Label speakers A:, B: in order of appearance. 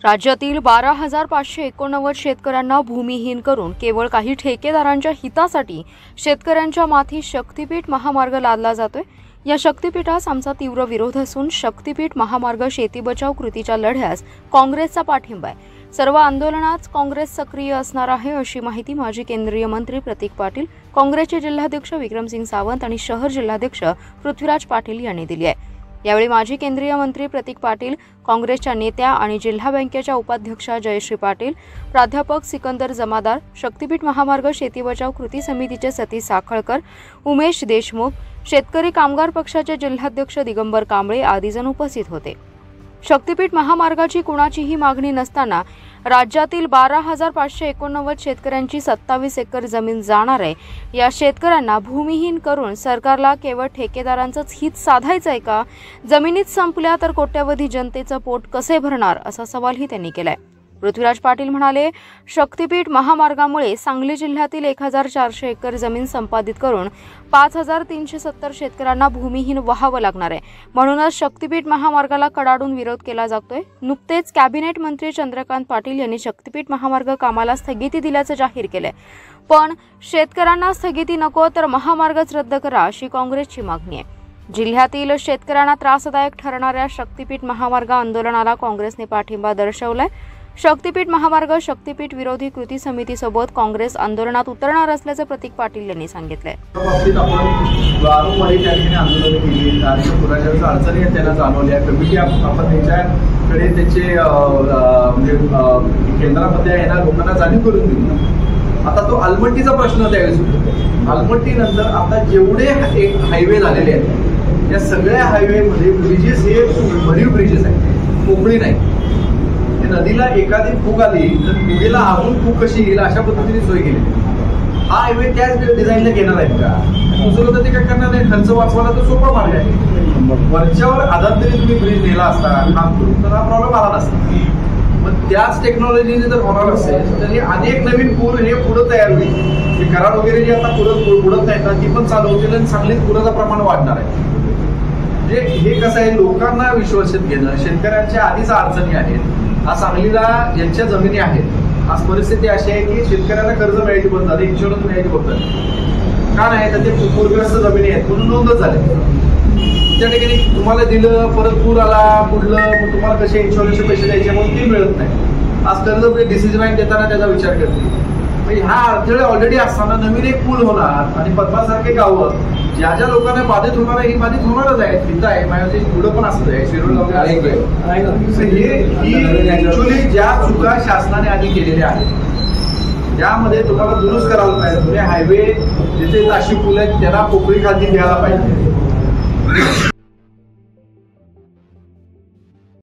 A: राज्यातील 12,589 शेतकऱ्यांना भूमिहीन करून केवळ काही ठेकेदारांच्या हितासाठी शेतकऱ्यांच्या माथी शक्तीपीठ महामार्ग लादला जातोय। या शक्तीपीठास आमचा तीव्र विरोध असून शक्तीपीठ महामार्ग शेती बचाव कृतीच्या लढ्यास काँग्रेसचा पाठिंबा आहे। सर्व आंदोलनात काँग्रेस सक्रिय असणार आहे, अशी माहिती माजी केंद्रीय मंत्री प्रतीक पाटील, काँग्रेसचे जिल्हाध्यक्ष विक्रमसिंग सावंत आणि शहर जिल्हाध्यक्ष पृथ्वीराज पाटील यांनी दिली आहे। यावेळी माजी केंद्रीय मंत्री प्रतीक पाटील, काँग्रेसच्या नेत्या आणि जिल्हा बँकेच्या उपाध्यक्षा जयश्री पाटील, प्राध्यापक सिकंदर जमादार, शक्तीपीठ महामार्ग शेती बचाव कृती समितीचे सतीश साखळकर, उमेश देशमुख, शेतकरी कामगार पक्षाचे जिल्हाध्यक्ष दिगंबर कांबळे आदी जण उपस्थित होते। शक्तीपीठ महामार्गाची कुणाचीही मागणी नसताना राज्यातील 12,589 शेतकऱ्यांची 27 एकर जमीन जाणार आहे। या शेतकऱ्यांना भूमिहीन करून सरकारला केवळ ठेकेदारांचंच हित साधायचं आहे का? जमिनीत संपल्या तर कोट्यवधी जनतेचं पोट कसे भरणार, असा सवालही त्यांनी केलाय। पृथ्वीराज पाटील म्हणाले, शक्तीपीठ महामार्गामुळे सांगली जिल्ह्यातील 1,400 एकर जमीन संपादित करून 5,370 शेतकऱ्यांना भूमिहीन व्हावं लागणार आहे। म्हणूनच शक्तीपीठ महामार्गाला कडाडून विरोध केला जातोय। नुकतेच कॅबिनेट मंत्री चंद्रकांत पाटील यांनी शक्तीपीठ महामार्ग कामाला स्थगिती दिल्याचं जाहीर केलंय, पण शेतकऱ्यांना स्थगिती नको तर महामार्गच रद्द करा, अशी काँग्रेसची मागणी आहे। जिल्ह्यातील शेतकऱ्यांना त्रासदायक ठरणाऱ्या शक्तीपीठ महामार्ग आंदोलनाला काँग्रेसने पाठिंबा दर्शवलाय। शक्तीपीठ महामार्ग शक्तीपीठ विरोधी कृती समितीसोबत काँग्रेस आंदोलनात उतरणार असल्याचं प्रतीक पाटील यांनी सांगितलंय।
B: कमिटी आपण त्याच्याकडे त्याचे केंद्रामध्ये आहे ना, लोकांना जाणीव करून दिली। आता तो अलमट्टीचा प्रश्न त्यावेळेस होतो। अलमट्टी नंतर आता जेवढे हायवे झालेले आहेत त्या सगळ्या हायवेमध्ये ब्रिजेस हे भरीव ब्रिजेस आहेत, पोकळी नाही। नदीला एखादी फूक आली तर फुगेला अजून फूक कशी येईल अशा पद्धतीने सोय केली। हा हायवे त्याच डिझाईनला घेणार आहेत का? दुसरं तर ते काय करणार नाही, खर्च वाचवायला तर सोपा मार्ग आहे। वरच्यावर आधार तरी तुम्ही ब्रिज नेला असता काम करून तर हा प्रॉब्लेम आला नसता। मग त्याच टेक्नॉलॉजीने जर होणार असेल तर हे अनेक नवीन पूल हे पुढे तयार होईल। हे कराड वगैरे जे आता पुढत नाहीत ना, ती पण चालू होतील आणि सांगलीत पुराचं प्रमाण वाढणार आहे। म्हणजे हे कसं आहे, लोकांना विश्वासात घेणं, शेतकऱ्यांच्या आधीच अडचणी आहेत। आज सांगलीला ज्यांच्या जमिनी आहेत, आज परिस्थिती अशी आहे की शेतकऱ्यांना कर्ज मिळायची बंद झाली, इन्शुरन्स मिळायची बंद झाली। का नाही तर ते पूरग्रस्त जमिनी आहेत म्हणून नोंदच झाले। त्या ठिकाणी तुम्हाला दिलं, परत पूर आला पुढलं, मग तुम्हाला कसे इन्शुरन्सचे पैसे द्यायचे म्हणून ते मिळत नाही। आज कर्ज डिसिजन बँक देताना त्याचा विचार करते। ह्या अडथळे ऑलरेडी असताना नवीन एक पूल होणार आणि पद्मासारखे गावं ज्या ज्या लोकांना बाधित होणार आहे ही बाधित होणारच आहे। तिथं आहे माझ्या पुढं पण असत आहे, शिरोळ ऍक्च्युअली ज्या चुका शासनाने आधी केलेल्या आहेत त्यामध्ये तुम्हाला दुरुस्त करायला पाहिजे। म्हणजे हायवे जिथे नाशिक पूल आहेत त्यांना पोकळी खाली द्यायला पाहिजे।